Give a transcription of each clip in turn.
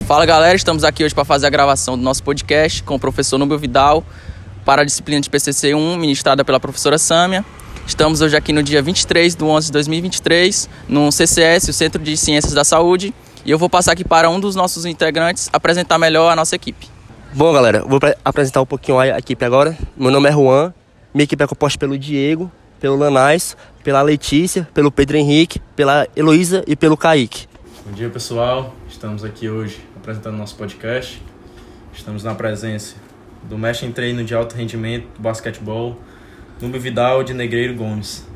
Fala galera, estamos aqui hoje para fazer a gravação do nosso podcast com o professor Núbio Vidal para a disciplina de PCC 1, ministrada pela professora Sâmia. Estamos hoje aqui no dia 23 de 11 de 2023, no CCS, o Centro de Ciências da Saúde, e eu vou passar aqui para um dos nossos integrantes apresentar melhor a nossa equipe. Bom galera, vou apresentar um pouquinho a equipe agora. Meu nome é Juan, minha equipe é composta pelo Diego, pelo Lanais, pela Letícia, pelo Pedro Henrique, pela Heloísa e pelo Kaique. Bom dia pessoal, estamos aqui hoje apresentando nosso podcast. Estamos na presença do mestre em treino de alto rendimento do basquetebol, Núbio Vidal de Negreiro Gomes,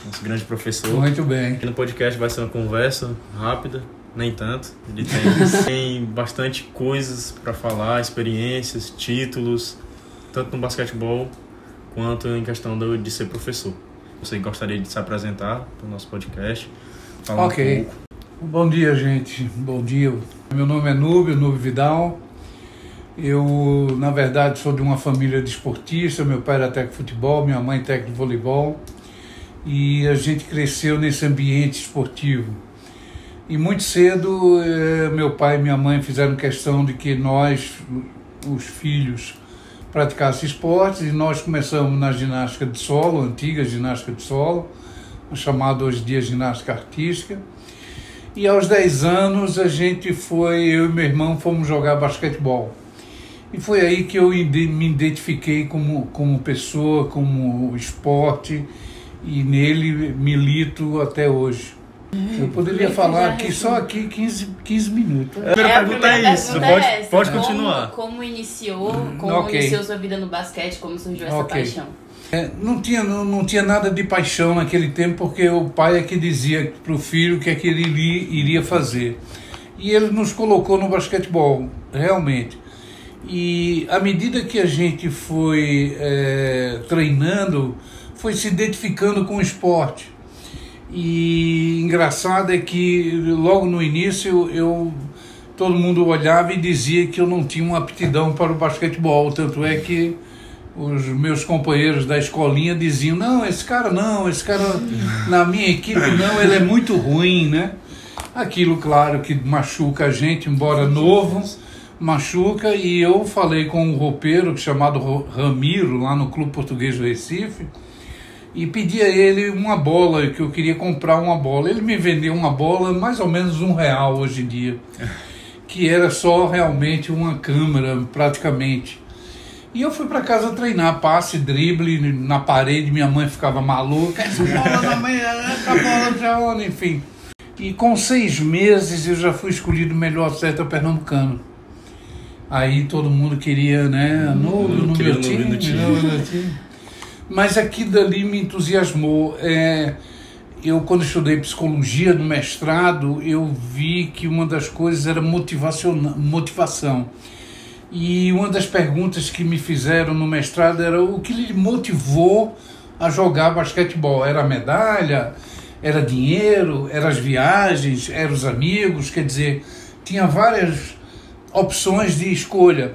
nosso grande professor. Muito bem. Aqui no podcast vai ser uma conversa rápida, nem tanto. Ele tem bastante coisas para falar, experiências, títulos, tanto no basquetebol quanto em questão de ser professor. Você gostaria de se apresentar para o nosso podcast? Falar um pouco. Bom dia, gente. Bom dia. Meu nome é Núbio Vidal. Eu, na verdade, sou de uma família de esportistas. Meu pai era técnico de futebol, minha mãe técnico de voleibol. E a gente cresceu nesse ambiente esportivo. E muito cedo, meu pai e minha mãe fizeram questão de que nós, os filhos, praticassem esportes. E nós começamos na ginástica de solo, antiga ginástica de solo, chamada hoje em dia ginástica artística. E aos 10 anos eu e meu irmão fomos jogar basquetebol. E foi aí que eu me identifiquei como pessoa, como esporte, e nele milito até hoje. Eu poderia falar aqui só aqui 15 minutos. A primeira pergunta é isso, pode continuar. Como iniciou sua vida no basquete, como surgiu essa paixão? Não tinha nada de paixão naquele tempo, porque o pai é que dizia para o filho o que é que ele iria fazer. E ele nos colocou no basquetebol, realmente. E à medida que a gente foi treinando, foi se identificando com o esporte. E engraçado é que logo no início todo mundo olhava e dizia que eu não tinha uma aptidão para o basquetebol, tanto é que os meus companheiros da escolinha diziam, esse cara na minha equipe não, ele é muito ruim, né? Aquilo, claro, que machuca a gente, embora novo, machuca. E eu falei com um roupeiro chamado Ramiro, lá no Clube Português do Recife, e pedi a ele uma bola, que eu queria comprar uma bola. Ele me vendeu uma bola, mais ou menos R$1 hoje em dia, que era só realmente uma câmera, praticamente. E eu fui para casa treinar passe, drible na parede, minha mãe ficava maluca, essa bola na mãe, essa bola já, enfim. E com 6 meses eu já fui escolhido o melhor atleta pernambucano. Aí todo mundo queria, no meu time. Mas aquilo dali me entusiasmou. Eu, quando estudei psicologia no mestrado, eu vi que uma das coisas era motivação. E uma das perguntas que me fizeram no mestrado era o que lhe motivou a jogar basquetebol. Era a medalha, era dinheiro, eram as viagens, eram os amigos, quer dizer, tinha várias opções de escolha.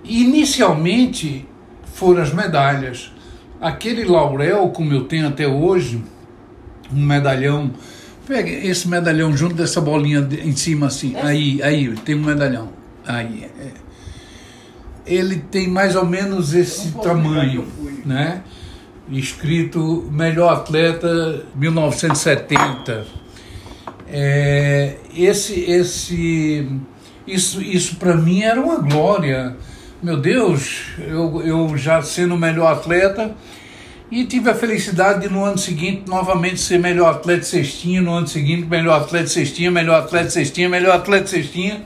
E inicialmente foram as medalhas. Aquele laurel, como eu tenho até hoje, um medalhão, pega esse medalhão junto dessa bolinha em cima assim, aí tem um medalhão, aí ele tem mais ou menos esse tamanho, né? Escrito melhor atleta 1970. Isso para mim era uma glória. Meu Deus, eu já sendo o melhor atleta, e tive a felicidade de no ano seguinte novamente ser melhor atleta de cestinha, no ano seguinte melhor atleta de cestinha, melhor atleta de cestinha, melhor atleta de cestinha.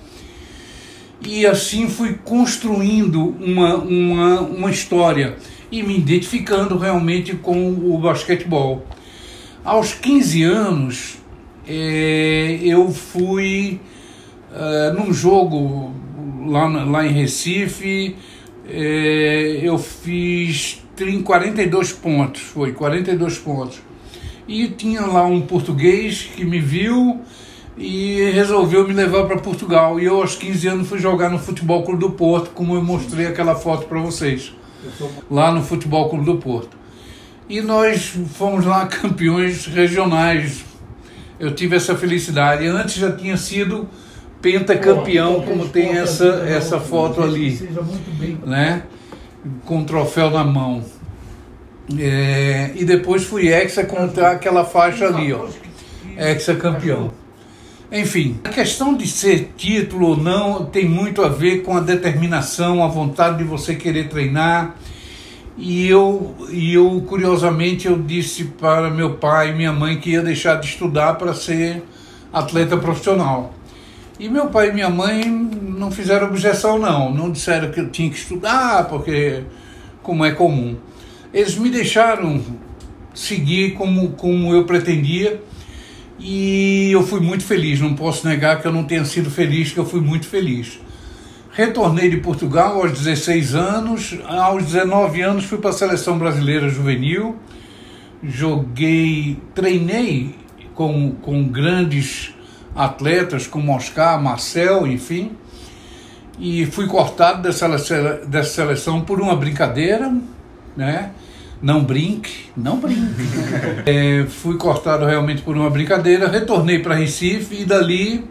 E assim fui construindo uma história e me identificando realmente com o basquetebol. Aos 15 anos, eu fui num jogo lá em Recife, eu fiz 42 pontos, 42 pontos. E tinha lá um português que me viu e resolveu me levar para Portugal. E eu, aos 15 anos, fui jogar no Futebol Clube do Porto, como eu mostrei aquela foto para vocês, lá no Futebol Clube do Porto. E nós fomos lá campeões regionais. Eu tive essa felicidade. Antes já tinha sido pentacampeão, como tem essa foto ali, né? Com o troféu na mão. E depois fui hexa com aquela faixa ali, ó, hexacampeão. Enfim, a questão de ser título ou não tem muito a ver com a determinação, a vontade de você querer treinar. E eu curiosamente, eu disse para meu pai e minha mãe que ia deixar de estudar para ser atleta profissional. E meu pai e minha mãe não fizeram objeção, não disseram que eu tinha que estudar, porque como é comum. Eles me deixaram seguir como eu pretendia, e eu fui muito feliz. Não posso negar que eu não tenha sido feliz, que eu fui muito feliz. Retornei de Portugal aos 16 anos, aos 19 anos fui para a Seleção Brasileira Juvenil, treinei com grandes atletas como Oscar, Marcel, enfim, e fui cortado dessa seleção por uma brincadeira, né? Não brinque. Fui cortado realmente por uma brincadeira, retornei para Recife e dali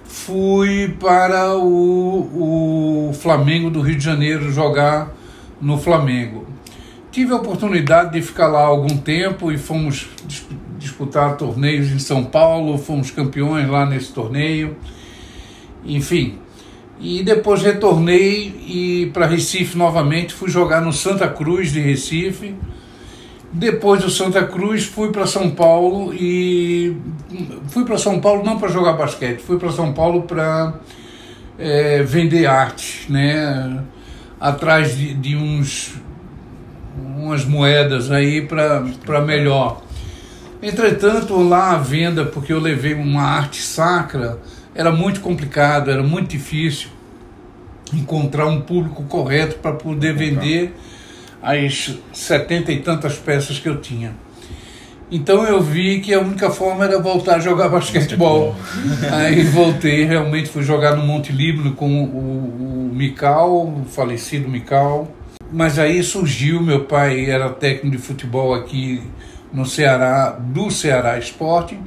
fui para o Flamengo do Rio de Janeiro jogar no Flamengo. Tive a oportunidade de ficar lá algum tempo e fomos disputar torneios em São Paulo, fomos campeões lá nesse torneio, enfim. E depois retornei para Recife novamente, fui jogar no Santa Cruz de Recife. Depois do Santa Cruz fui para São Paulo, e fui para São Paulo não para jogar basquete, fui para São Paulo para vender arte, né? Atrás de umas moedas aí para melhor. Entretanto, lá a venda, porque eu levei uma arte sacra, era muito complicado, era muito difícil encontrar um público correto para poder vender as 70 e tantas peças que eu tinha. Então eu vi que a única forma era voltar a jogar basquetebol. Aí voltei, realmente fui jogar no Monte Líbano com o Mical, o falecido Mical. Mas aí surgiu, meu pai era técnico de futebol aqui no Ceará, do Ceará Sporting.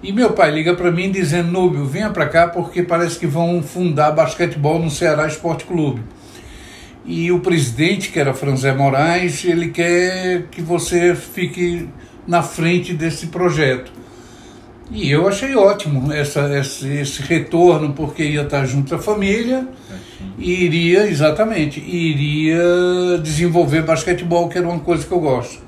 E meu pai liga para mim dizendo: Núbio, venha para cá porque parece que vão fundar basquetebol no Ceará Esporte Clube. E o presidente, que era Franzé Moraes, ele quer que você fique na frente desse projeto. E eu achei ótimo esse retorno, porque ia estar junto à família e iria desenvolver basquetebol, que era uma coisa que eu gosto.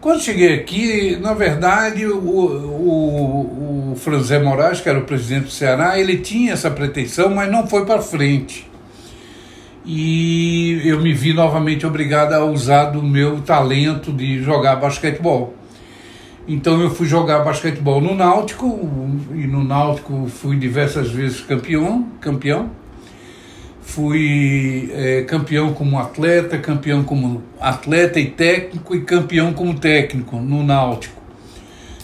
Quando cheguei aqui, na verdade, o Franzé Moraes, que era o presidente do Ceará, ele tinha essa pretensão, mas não foi para frente. E eu me vi novamente obrigado a usar do meu talento de jogar basquetebol. Então eu fui jogar basquetebol no Náutico, e no Náutico fui diversas vezes campeão. Fui campeão como atleta e técnico, e campeão como técnico no Náutico.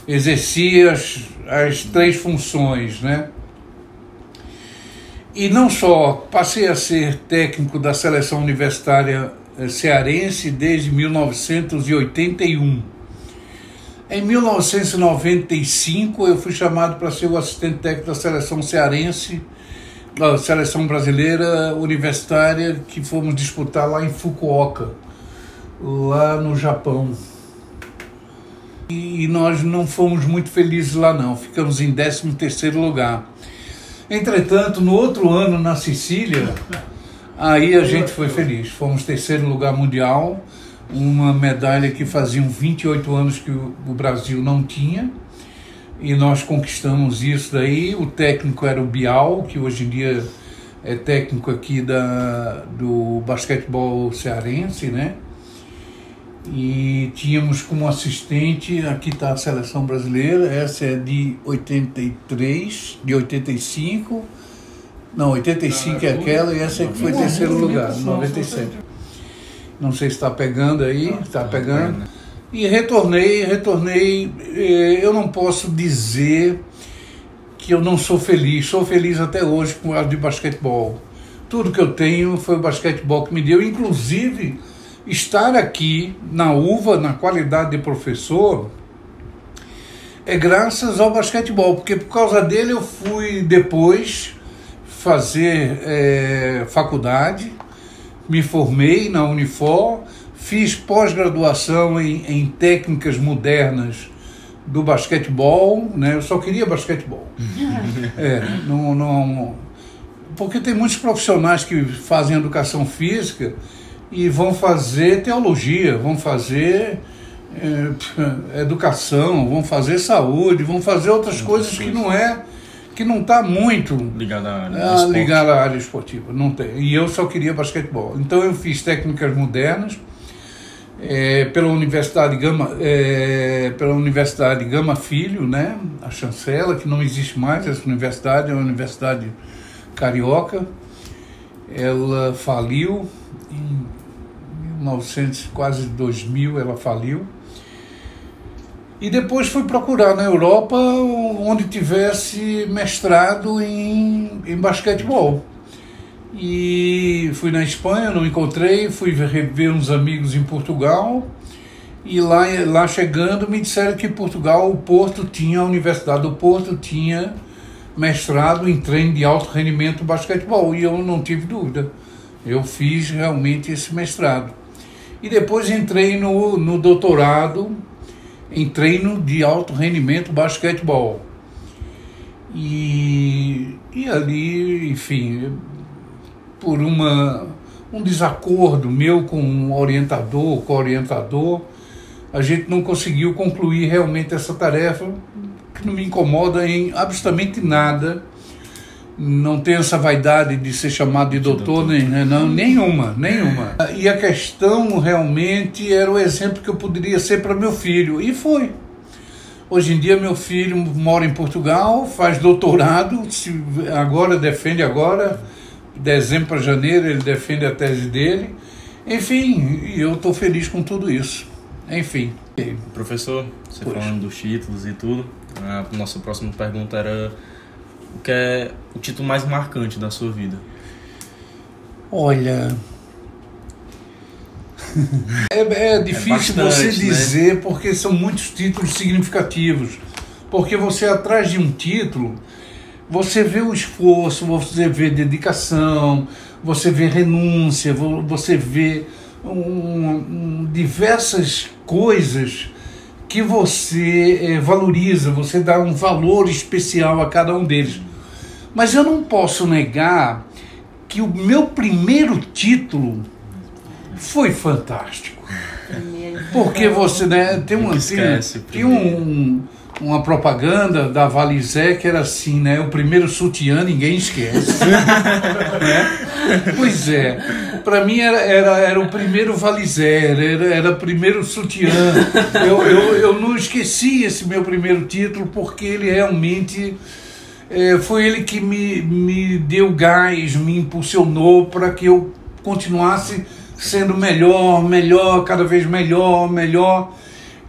Exerci as três funções, né? E não só, passei a ser técnico da seleção universitária cearense desde 1981. Em 1995 eu fui chamado para ser o assistente técnico da seleção cearense, da seleção brasileira universitária, que fomos disputar lá em Fukuoka, lá no Japão. E nós não fomos muito felizes lá não, ficamos em 13º lugar. Entretanto, no outro ano, na Sicília, aí a gente foi feliz. Fomos 3º lugar mundial, uma medalha que faziam 28 anos que o Brasil não tinha, e nós conquistamos isso daí. O técnico era o Bial, que hoje em dia é técnico aqui do basquetebol cearense, né? E tínhamos como assistente, aqui está a seleção brasileira, essa é de 85, não, 85 é aquela, e essa é que foi 3º lugar, 97. Não sei se está pegando aí, está pegando. E retornei, eu não posso dizer que eu não sou feliz até hoje com o de basquetebol. Tudo que eu tenho foi o basquetebol que me deu, inclusive estar aqui na UVA, na qualidade de professor, é graças ao basquetebol, porque por causa dele eu fui depois fazer faculdade, me formei na Unifor, fiz pós-graduação em técnicas modernas do basquetebol, né? Eu só queria basquetebol. Porque tem muitos profissionais que fazem educação física e vão fazer teologia, vão fazer educação, vão fazer saúde, vão fazer outras coisas que não está muito ligada à área esportiva. Não tem. E eu só queria basquetebol. Então eu fiz técnicas modernas pela Universidade Gama Filho, né? A chancela, que não existe mais, essa universidade é uma universidade carioca. Ela faliu em 1900, quase 2000 ela faliu. E depois fui procurar na Europa onde tivesse mestrado em basquetebol. E fui na Espanha, não encontrei, fui rever uns amigos em Portugal. E lá chegando me disseram que em Portugal a Universidade do Porto tinha mestrado em treino de alto rendimento basquetebol. E eu não tive dúvida, eu fiz realmente esse mestrado. E depois entrei no doutorado em treino de alto rendimento basquetebol. E ali, enfim, por um desacordo meu com um co-orientador, a gente não conseguiu concluir realmente essa tarefa, que não me incomoda em absolutamente nada. Não tenho essa vaidade de ser chamado de doutor, nenhuma. E a questão realmente era o exemplo que eu poderia ser para meu filho, e foi. Hoje em dia meu filho mora em Portugal, faz doutorado, defende dezembro para janeiro ele defende a tese dele. Enfim, eu estou feliz com tudo isso. Enfim. Professor, você falando dos títulos e tudo, a nossa próxima pergunta era: o que é o título mais marcante da sua vida? Olha, é difícil você dizer, né? Porque são muitos títulos significativos. Porque você, atrás de um título, você vê o esforço, você vê dedicação, você vê renúncia, você vê diversas coisas que você valoriza, você dá um valor especial a cada um deles. Mas eu não posso negar que o meu primeiro título foi fantástico. Porque você, né, tem uma propaganda da Valizé que era assim, né? O primeiro sutiã ninguém esquece. Né? Pois é, para mim era o primeiro Valizé, era o primeiro sutiã. Eu não esqueci esse meu primeiro título, porque ele realmente foi ele que me deu gás, me impulsionou para que eu continuasse sendo melhor, cada vez melhor.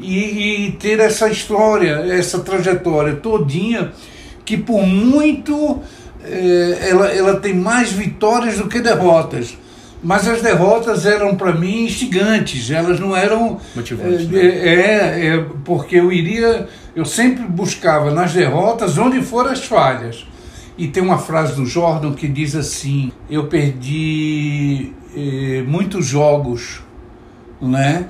E ter essa história, essa trajetória todinha, que por muito ela tem mais vitórias do que derrotas. Mas as derrotas eram para mim instigantes, elas não eram motivantes. Porque eu sempre buscava nas derrotas onde foram as falhas. E tem uma frase do Jordan que diz assim: eu perdi muitos jogos, né?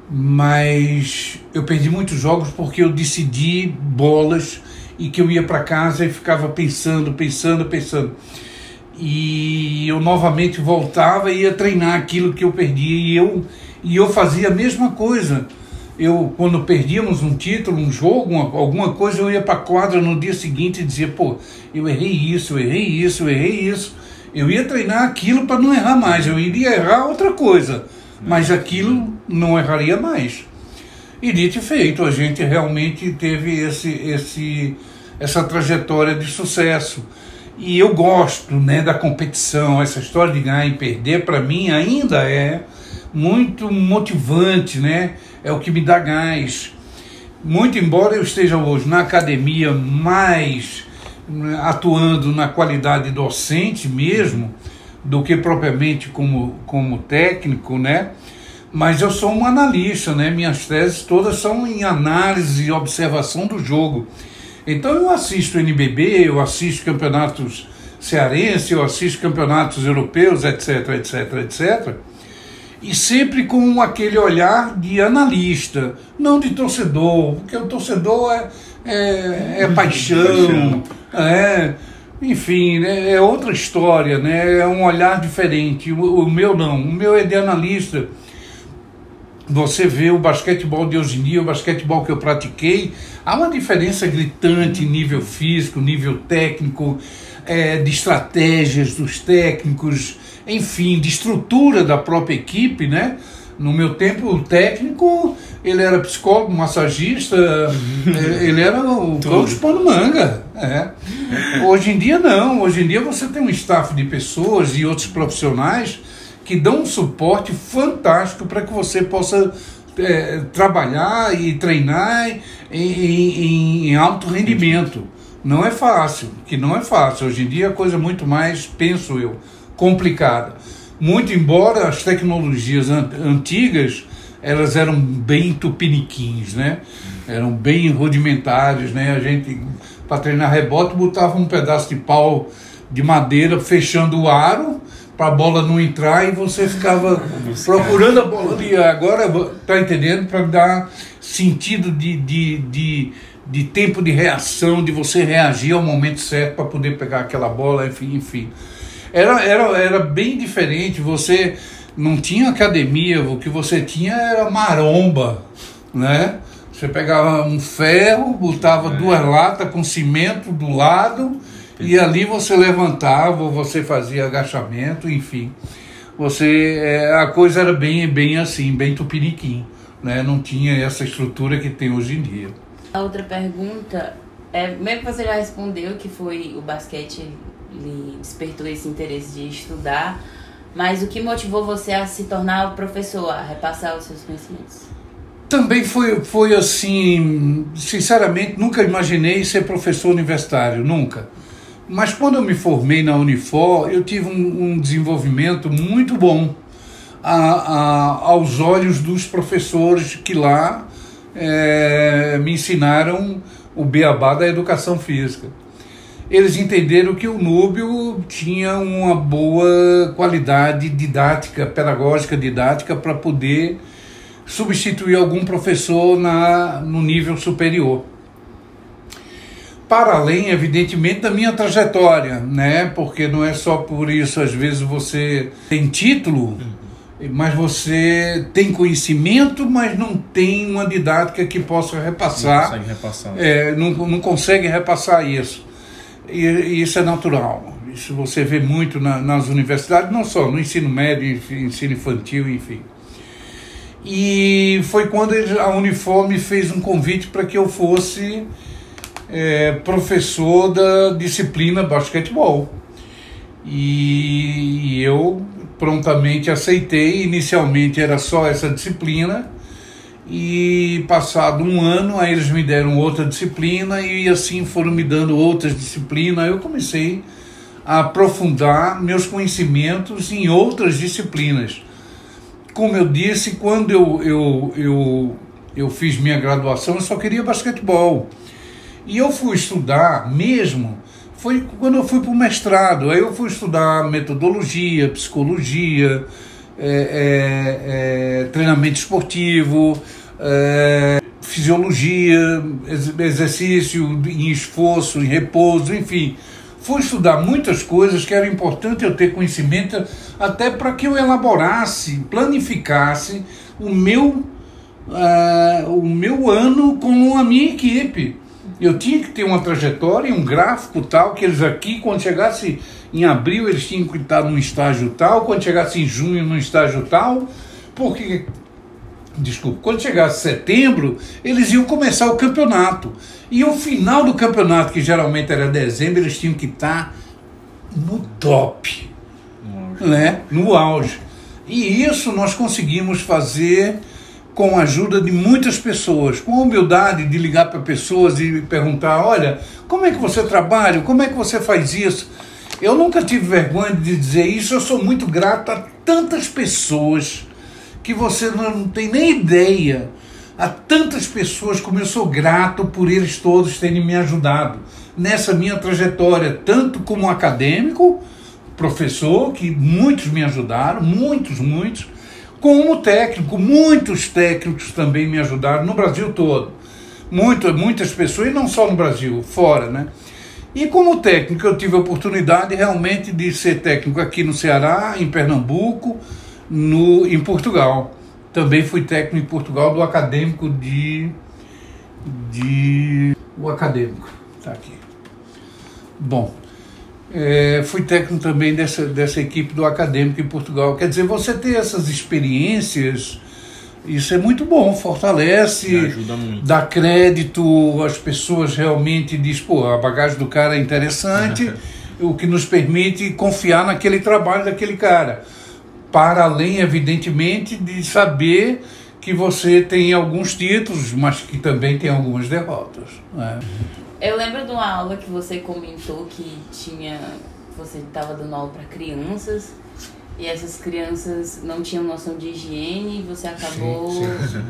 Mas eu perdi muitos jogos porque eu decidi bolas e que eu ia para casa e ficava pensando. E eu novamente voltava e ia treinar aquilo que eu perdi. E eu fazia a mesma coisa. Quando perdíamos um título, um jogo, alguma coisa, eu ia para a quadra no dia seguinte e dizia: pô, eu errei isso. Eu ia treinar aquilo para não errar mais. Eu iria errar outra coisa, mas aquilo não erraria mais. E dito e feito, a gente realmente teve essa trajetória de sucesso. E eu gosto, né, da competição. Essa história de ganhar e perder, para mim, ainda é muito motivante, né? É o que me dá gás. Muito embora eu esteja hoje na academia mais atuando na qualidade docente mesmo, do que propriamente como técnico, né? Mas eu sou um analista, né? Minhas teses todas são em análise e observação do jogo. Então eu assisto NBB, eu assisto campeonatos cearenses, eu assisto campeonatos europeus, etc, etc, etc. E sempre com aquele olhar de analista, não de torcedor, porque o torcedor é paixão, enfim, né, é outra história, né, é um olhar diferente. O meu não, o meu é de analista. Você vê o basquetebol de hoje em dia, o basquetebol que eu pratiquei, há uma diferença gritante em nível físico, nível técnico, de estratégias dos técnicos, enfim, de estrutura da própria equipe, né? No meu tempo, o técnico, ele era psicólogo, massagista, ele era o coach pano manga. Hoje em dia não, hoje em dia você tem um staff de pessoas e outros profissionais que dão um suporte fantástico para que você possa trabalhar e treinar em alto rendimento. Não é fácil, que não é fácil. Hoje em dia a coisa é muito mais, penso eu, complicada. Muito embora as tecnologias antigas, elas eram bem tupiniquins, né? Eram bem rudimentares, né? A gente, para treinar rebote, botava um pedaço de pau de madeira fechando o aro para a bola não entrar e você ficava procurando a bola. E agora, tá entendendo? Para dar sentido de tempo de reação, de você reagir ao momento certo para poder pegar aquela bola, enfim. Era bem diferente, você não tinha academia, o que você tinha era maromba, né? Você pegava um ferro, botava 2 latas com cimento do lado e ali você levantava, você fazia agachamento, enfim. A coisa era bem assim, bem tupiniquim, né? Não tinha essa estrutura que tem hoje em dia. A outra pergunta, mesmo que você já respondeu que foi o basquete, lhe despertou esse interesse de estudar, mas o que motivou você a se tornar o professor, a repassar os seus conhecimentos? Também foi assim, sinceramente, nunca imaginei ser professor universitário, nunca. Mas quando eu me formei na Unifor, eu tive um desenvolvimento muito bom aos olhos dos professores que lá me ensinaram o beabá da educação física. Eles entenderam que o Núbio tinha uma boa qualidade didática, pedagógica didática, para poder substituir algum professor no nível superior. Para além, evidentemente, da minha trajetória, né? Porque não é só por isso, às vezes você tem título, mas você tem conhecimento, mas não tem uma didática que possa repassar. Não consegue repassar. Não consegue repassar isso. E isso é natural. Isso você vê muito nas universidades, não só no ensino médio, ensino infantil, enfim. E foi quando a Unifor me fez um convite para que eu fosse professor da disciplina basquetebol. E eu prontamente aceitei. Inicialmente era só essa disciplina, e passado um ano aí eles me deram outra disciplina e assim foram me dando outras disciplinas. Eu comecei a aprofundar meus conhecimentos em outras disciplinas. Como eu disse, quando eu fiz minha graduação, eu só queria basquetebol. E eu fui estudar mesmo, foi quando eu fui para o mestrado. Aí eu fui estudar metodologia, psicologia, treinamento esportivo, fisiologia, exercício em esforço, em repouso, enfim. Fui estudar muitas coisas que era importante eu ter conhecimento, até para que eu elaborasse, planificasse o meu ano com a minha equipe. Eu tinha que ter uma trajetória, um gráfico tal, que eles aqui, quando chegasse em abril, eles tinham que estar num estágio tal, quando chegasse em junho, num estágio tal, porque, quando chegasse setembro, eles iam começar o campeonato. E o final do campeonato, que geralmente era dezembro, eles tinham que estar no top, né? No auge. E isso nós conseguimos fazer com a ajuda de muitas pessoas, com a humildade de ligar para pessoas e perguntar: olha, como é que você trabalha? Como é que você faz isso? Eu nunca tive vergonha de dizer isso. Eu sou muito grato a tantas pessoas que você não tem nem ideia. Há tantas pessoas como eu sou grato por eles todos terem me ajudado nessa minha trajetória, tanto como acadêmico, professor, que muitos me ajudaram, muitos, como técnico, muitos técnicos também me ajudaram no Brasil todo. Muitas pessoas, e não só no Brasil, fora, né? E como técnico eu tive a oportunidade realmente de ser técnico aqui no Ceará, em Pernambuco, em Portugal. Também fui técnico em Portugal do acadêmico o acadêmico, tá aqui. Bom, fui técnico também dessa equipe do acadêmico em Portugal. Quer dizer, você ter essas experiências, isso é muito bom, fortalece, ajuda muito. Dá crédito, as pessoas realmente dizem, pô, a bagagem do cara é interessante, o que nos permite confiar naquele trabalho daquele cara. Para além, evidentemente, de saber que você tem alguns títulos, mas que também tem algumas derrotas, né? Eu lembro de uma aula que você comentou que você estava dando aula para crianças e essas crianças não tinham noção de higiene e você acabou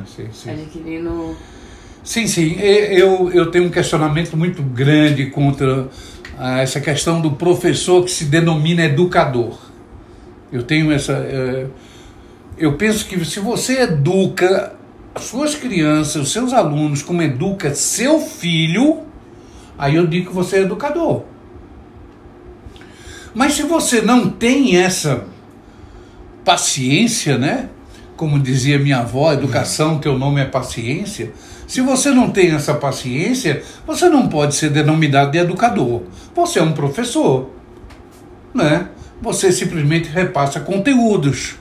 sim. adquirindo... Sim, eu tenho um questionamento muito grande contra essa questão do professor que se denomina educador. Eu penso que se você educa as suas crianças, os seus alunos, como educa seu filho, aí eu digo que você é educador. Mas se você não tem essa paciência, né? Como dizia minha avó, educação, teu nome é paciência. Se você não tem essa paciência, você não pode ser denominado de educador. Você é um professor, né? Você simplesmente repassa conteúdos,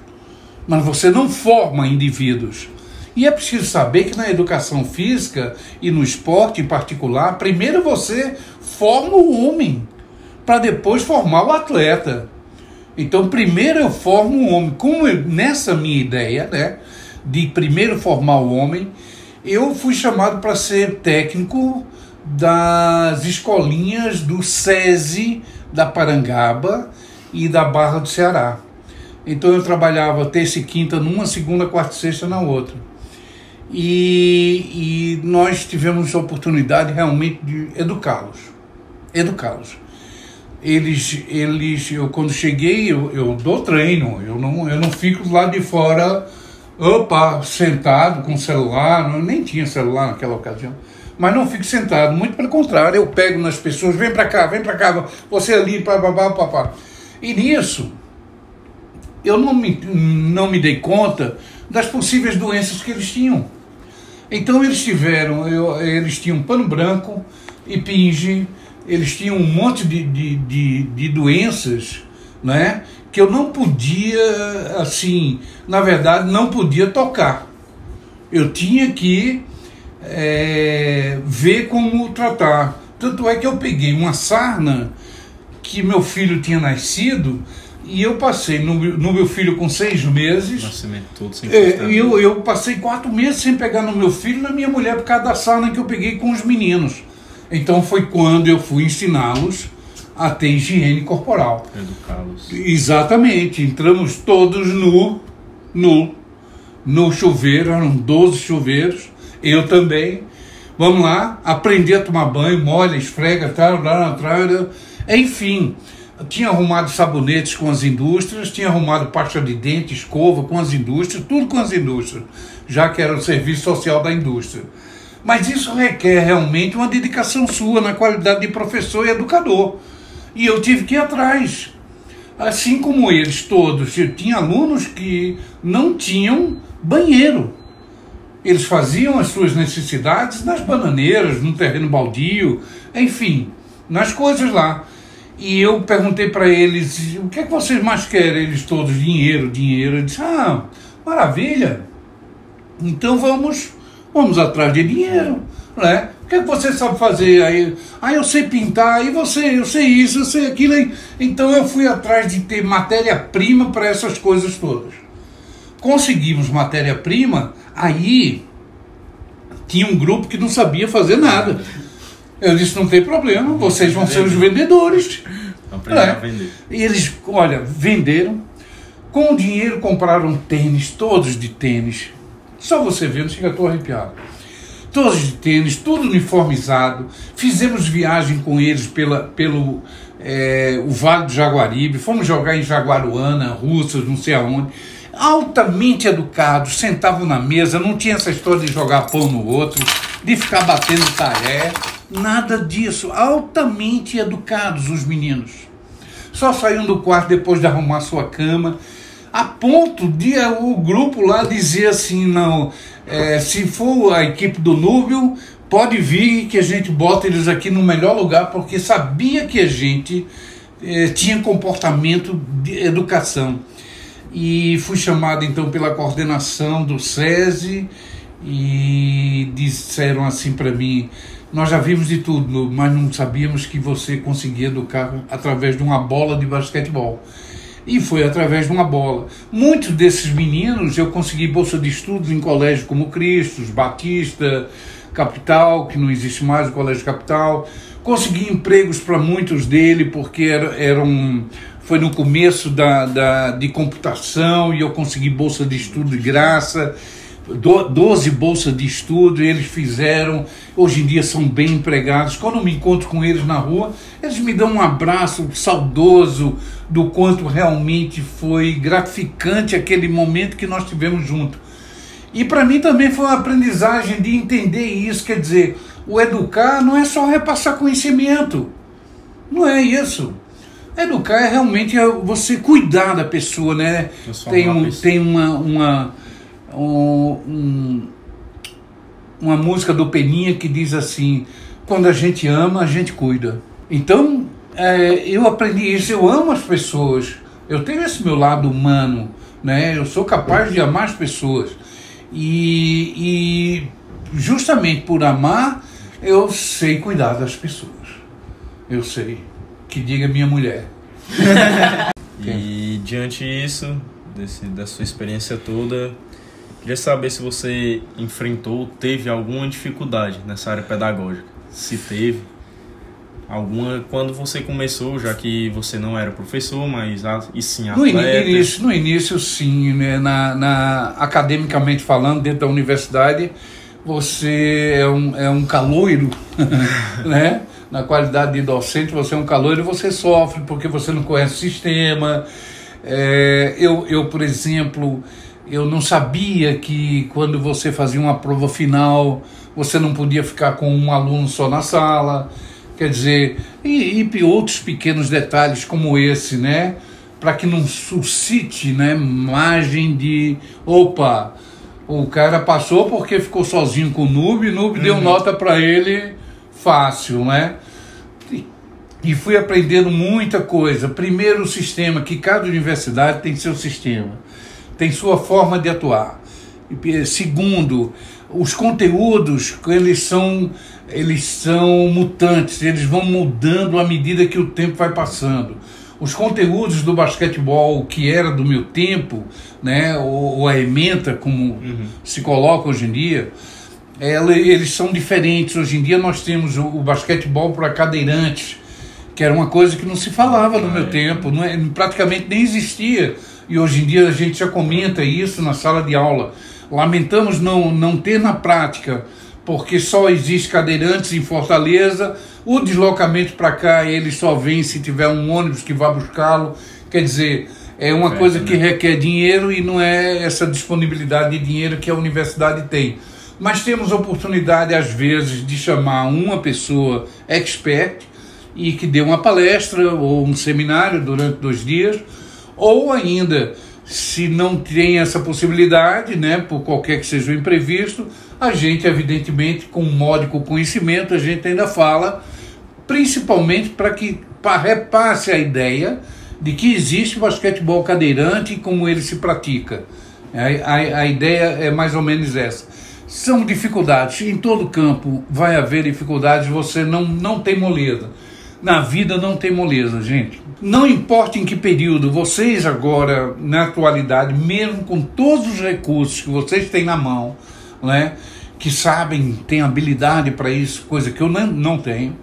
mas você não forma indivíduos. E é preciso saber que na educação física e no esporte em particular, primeiro você forma o homem, para depois formar o atleta. Então, primeiro eu formo o homem. Como nessa minha ideia, né, de primeiro formar o homem, eu fui chamado para ser técnico das escolinhas do SESI da Parangaba e da Barra do Ceará. Então eu trabalhava terça e quinta numa, segunda, quarta e sexta na outra. E nós tivemos a oportunidade realmente de educá-los. Eu quando cheguei, eu dou treino, eu não fico lá de fora, sentado com celular, nem tinha celular naquela ocasião. Mas não fico sentado, muito pelo contrário, eu pego nas pessoas, vem pra cá, você ali, papá. E nisso, eu não me dei conta das possíveis doenças que eles tinham. Então eles tinham pano branco, impinge, eles tinham um monte de doenças, né, que eu não podia, assim, na verdade, não podia tocar. Eu tinha que ver como tratar. Tanto é que eu peguei uma sarna que meu filho tinha nascido e eu passei no meu filho com 6 meses. Nascimento todo sem encostar. Eu passei 4 meses sem pegar no meu filho e na minha mulher por causa da sarna que eu peguei com os meninos. Então foi quando eu fui ensiná-los a ter higiene corporal. Educá-los. Exatamente. Entramos todos no chuveiro, eram 12 chuveiros, eu também. Vamos lá, aprender a tomar banho, molha, esfrega, tal. Enfim, tinha arrumado sabonetes com as indústrias, tinha arrumado pasta de dente, escova com as indústrias, tudo com as indústrias, já que era o serviço social da indústria. Mas isso requer realmente uma dedicação sua na qualidade de professor e educador. E eu tive que ir atrás. Assim como eles todos, eu tinha alunos que não tinham banheiro. Eles faziam as suas necessidades nas bananeiras, no terreno baldio, enfim, nas coisas lá. E eu perguntei para eles, o que é que vocês mais querem? Eles todos, dinheiro. Eu disse, maravilha, então vamos atrás de dinheiro, né? O que é que você sabe fazer? Aí, eu sei pintar, eu sei isso, eu sei aquilo. Então eu fui atrás de ter matéria-prima para essas coisas todas. Conseguimos matéria-prima, aí tinha um grupo que não sabia fazer nada. Eu disse, não tem problema, vocês vão ser os vendedores. Aprender a vender. E eles, venderam. Com o dinheiro compraram tênis, todos de tênis. Só você vendo, chega, estou arrepiado. Todos de tênis, tudo uniformizado. Fizemos viagem com eles pelo o Vale do Jaguaribe. Fomos jogar em Jaguaruana, Russas, não sei aonde. Altamente educados, sentavam na mesa, não tinha essa história de jogar pão no outro, de ficar batendo talher, nada disso. Altamente educados os meninos. Só saíam do quarto depois de arrumar sua cama, a ponto de o grupo lá dizer assim, não, se for a equipe do Núbio, pode vir que a gente bota eles aqui no melhor lugar, porque sabia que a gente tinha comportamento de educação. E fui chamado então pela coordenação do SESI e disseram assim para mim, nós já vimos de tudo, mas não sabíamos que você conseguia educar através de uma bola de basquetebol. E foi através de uma bola. Muitos desses meninos eu consegui bolsa de estudos em colégios como Cristos, Batista, Capital, que não existe mais o Colégio Capital. Consegui empregos para muitos deles, porque foi no começo de computação e eu consegui bolsa de estudo de graça. 12 bolsas de estudo eles fizeram, hoje em dia são bem empregados. Quando eu me encontro com eles na rua, eles me dão um abraço saudoso do quanto realmente foi gratificante aquele momento que nós tivemos junto. E para mim também foi uma aprendizagem de entender isso, quer dizer, o educar não é só repassar conhecimento, não é isso. Educar é realmente você cuidar da pessoa, né? Tem uma música do Peninha que diz assim, quando a gente ama, a gente cuida. Então, eu aprendi isso, eu amo as pessoas, eu tenho esse meu lado humano, né? Eu sou capaz de amar as pessoas. E justamente por amar, eu sei cuidar das pessoas. Eu sei. Que diga minha mulher. E diante disso, da sua experiência toda, queria saber se você enfrentou, teve alguma dificuldade nessa área pedagógica. Se teve alguma, quando você começou, já que você não era professor, mas e sim atleta. No início sim, né? Academicamente falando, dentro da universidade, você é um caloiro, né? Na qualidade de docente, você é um caloiro e você sofre porque você não conhece o sistema. Eu, por exemplo, eu não sabia que quando você fazia uma prova final, você não podia ficar com um aluno só na sala. Quer dizer, e outros pequenos detalhes como esse, né? Para que não suscite, né, imagem de, opa, o cara passou porque ficou sozinho com o Núbio deu nota para ele fácil, né? E fui aprendendo muita coisa. Primeiro, o sistema, que cada universidade tem seu sistema, tem sua forma de atuar. Segundo, os conteúdos, eles são mutantes, eles vão mudando à medida que o tempo vai passando. Os conteúdos do basquetebol, que era do meu tempo, né, ou a ementa, como se coloca hoje em dia, eles são diferentes. Hoje em dia nós temos o basquetebol para cadeirantes, que era uma coisa que não se falava no meu tempo, praticamente nem existia. E hoje em dia a gente já comenta isso na sala de aula. Lamentamos não ter na prática, porque só existe cadeirantes em Fortaleza. O deslocamento para cá, ele só vem se tiver um ônibus que vá buscá-lo. Quer dizer, é uma coisa que requer dinheiro e não é essa disponibilidade de dinheiro que a universidade tem. Mas temos oportunidade, às vezes, de chamar uma pessoa expert e que dê uma palestra ou um seminário durante 2 dias, ou ainda, se não tem essa possibilidade, né, por qualquer que seja o imprevisto, a gente, evidentemente, com um módico conhecimento, a gente ainda fala, principalmente para repasse a ideia de que existe basquetebol cadeirante e como ele se pratica. A ideia é mais ou menos essa. São dificuldades, em todo campo vai haver dificuldades, você não tem moleza. Na vida não tem moleza, gente. Não importa em que período, vocês agora, na atualidade, mesmo com todos os recursos que vocês têm na mão, né, que sabem, têm habilidade para isso, coisa que eu não tenho,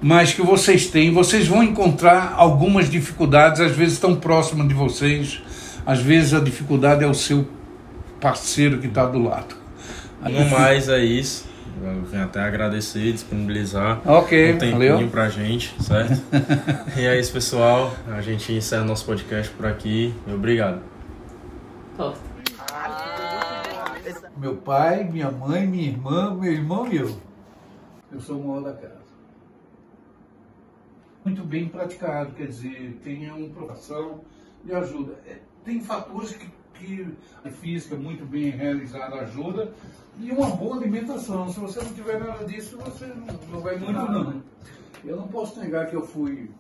mas que vocês têm, vocês vão encontrar algumas dificuldades, às vezes tão próximas de vocês, Às vezes a dificuldade é o seu parceiro que está do lado. No mais é isso. Eu venho até agradecer, disponibilizar um tempinho valeu. pra gente, certo? E é isso, pessoal. A gente encerra nosso podcast por aqui. Obrigado. Meu pai, minha mãe, minha irmã, meu irmão e eu. Eu sou o maior da casa. Muito bem praticado, quer dizer, tenha uma profissão de ajuda. Tem fatores que a física muito bem realizada ajuda e uma boa alimentação. Se você não tiver nada disso, você não vai muito não. Eu não posso negar que eu fui